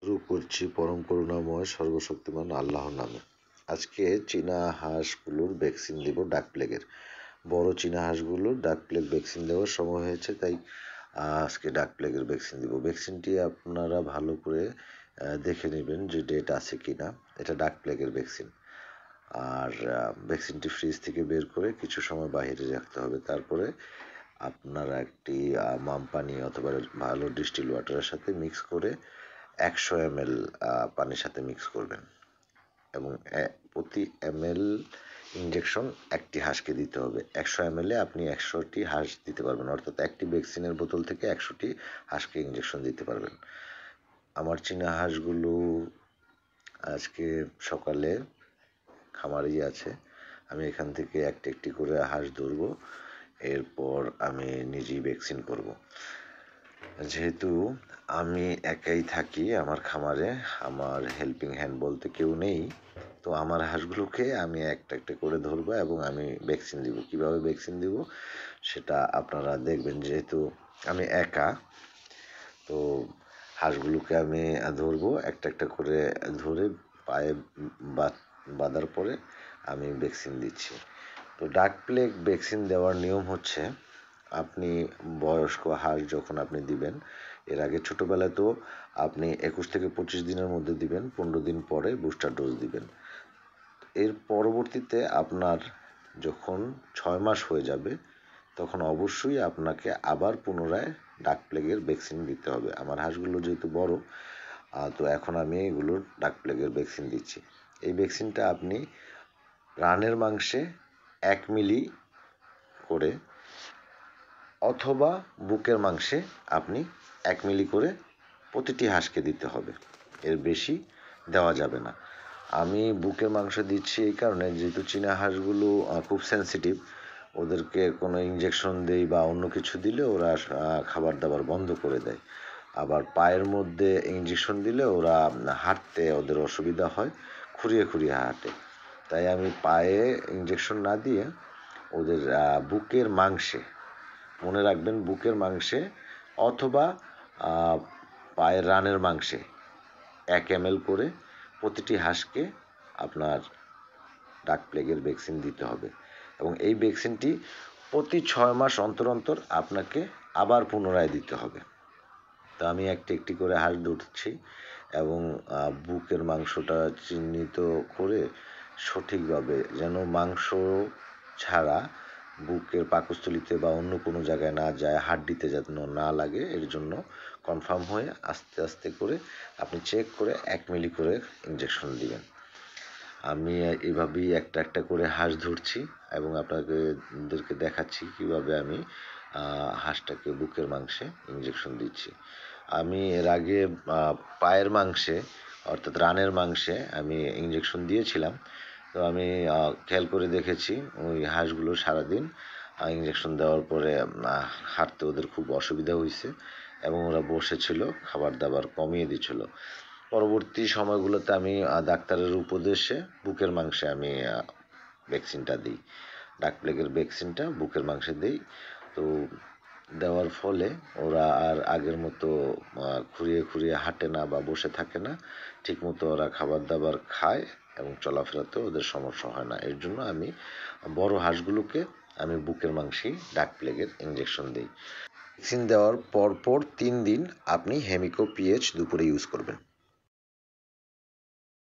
শুরু করছি পরম করুণাময় সর্বশক্তিমান আল্লাহর নামে। আজকে চীনা হাঁসগুলোর ভ্যাকসিন দিব ডাক প্লেগের। বড় চীনা হাঁসগুলোর ডাক প্লেগ ভ্যাকসিন দেওয়ার সময় হয়েছে, তাই আজকে ডাক প্লেগের ভ্যাকসিন দিব। ভ্যাকসিনটি আপনারা ভালো করে দেখে নেবেন যে ডেট আছে কি না। এটা ডাক প্লেগের ভ্যাকসিন। আর ভ্যাকসিনটি ফ্রিজ থেকে বের করে কিছু সময় বাইরে রাখতে হবে। তারপরে আপনারা একটি মাম পানি অথবা ভালো ডিস্টিল ওয়াটারের সাথে মিক্স করে 100 ml পানির সাথে মিক্স করবেন এবং প্রতি ml ইঞ্জেকশন একটি হাঁসকে দিতে হবে। 100 ml আপনি 100টি হাঁস দিতে পারবেন, অর্থাৎ একটি ভ্যাকসিনের বোতল থেকে 100টি হাঁসকে ইঞ্জেকশন দিতে পারবেন। আমার চীনা হাঁসগুলো আজকে সকালে খামারেই আছে। আমি এখান থেকে একটি একটি করে হাঁস ধরবো, এরপর আমি নিজেই ভ্যাকসিন করব। যেহেতু আমি একাই থাকি আমার খামারে, আমার হেল্পিং হ্যান্ড বলতে কেউ নেই, তো আমার হাঁসগুলোকে আমি একটা একটা করে ধরবো এবং আমি ভ্যাকসিন দিব। কিভাবে ভ্যাকসিন দিব সেটা আপনারা দেখবেন। যেহেতু আমি একা, তো হাঁসগুলোকে আমি ধরবো, একটা একটা করে ধরে পায়ে বাঁধার পরে আমি ভ্যাকসিন দিচ্ছি। তো ডাক প্লেগ ভ্যাকসিন দেওয়ার নিয়ম হচ্ছে, আপনি বয়স্ক হাঁস যখন আপনি দিবেন, এর আগে ছোটোবেলায় তো আপনি 21 থেকে 25 দিনের মধ্যে দিবেন, 15 দিন পরে বুস্টার ডোজ দিবেন। এর পরবর্তীতে আপনার যখন 6 মাস হয়ে যাবে, তখন অবশ্যই আপনাকে আবার পুনরায় ডাক প্লেগের ভ্যাকসিন দিতে হবে। আমার হাঁসগুলো যেহেতু বড়, তো এখন আমি এগুলোর ডাক প্লেগের ভ্যাকসিন দিচ্ছি। এই ভ্যাকসিনটা আপনি রানের মাংসে 1 মিলি করে অথবা বুকের মাংসে আপনি 1 মিলি করে প্রতিটি হাঁসকে দিতে হবে, এর বেশি দেওয়া যাবে না। আমি বুকের মাংস দিচ্ছি এই কারণে, যেহেতু চীনা হাঁসগুলো খুব সেন্সিটিভ, ওদেরকে কোনো ইঞ্জেকশন দেই বা অন্য কিছু দিলে ওরা খাবার দাবার বন্ধ করে দেয়। আবার পায়ের মধ্যে ইঞ্জেকশন দিলে ওরা হাঁটতে ওদের অসুবিধা হয়, খুঁড়িয়ে খুঁড়িয়ে হাঁটে। তাই আমি পায়ে ইঞ্জেকশন না দিয়ে ওদের বুকের মাংসে, মনে রাখবেন বুকের মাংসে অথবা পায়ের রানের মাংসে 1 ml করে প্রতিটি হাঁসকে আপনার ডাক প্লেগের ভ্যাকসিন দিতে হবে এবং এই ভ্যাকসিনটি প্রতি 6 মাস অন্তর অন্তর আপনাকে আবার পুনরায় দিতে হবে। তো আমি একটি একটি করে হাঁস ধরছি এবং বুকের মাংসটা চিহ্নিত করে সঠিকভাবে, যেন মাংস ছাড়া বুকের পাকস্থলীতে বা অন্য কোনো জায়গায় না যায়, হাড্ডিতে যেন না লাগে, এর জন্য কনফার্ম হয়ে আস্তে আস্তে করে আপনি চেক করে 1 মিলি করে ইঞ্জেকশন দিবেন। আমি এভাবেই একটা একটা করে হাঁস ধরছি এবং আপনাদেরকে দেখাচ্ছি কিভাবে আমি হাঁসটাকে বুকের মাংসে ইঞ্জেকশন দিচ্ছি। আমি এর আগে পায়ের মাংসে অর্থাৎ রানের মাংসে আমি ইঞ্জেকশন দিয়েছিলাম। তো আমি খেয়াল করে দেখেছি ওই হাঁসগুলো সারাদিন ইঞ্জেকশন দেওয়ার পরে হাঁটতে ওদের খুব অসুবিধা হয়েছে এবং ওরা বসেছিল, খাবার দাবার কমিয়ে দিচ্ছিল। পরবর্তী সময়গুলোতে আমি ডাক্তারের উপদেশে বুকের মাংসে আমি ভ্যাকসিনটা দিই। ডাক প্লেগের ভ্যাকসিনটা বুকের মাংসে দিই। তো দেওয়ার ফলে ওরা আর আগের মতো খুঁড়িয়ে খুঁড়িয়ে হাঁটে না বা বসে থাকে না, ঠিকমতো ওরা খাবার দাবার খায় এবং চলাফেরাতেও ওদের সমস্যা হয় না। এর জন্য আমি বড় হাঁসগুলোকে আমি বুকের মাংসেই ডাক প্লেগের ইঞ্জেকশন দিই। ভ্যাকসিন দেওয়ার পরপর 3 দিন আপনি হেমিকো পিএইচ দুপুরে ইউজ করবেন।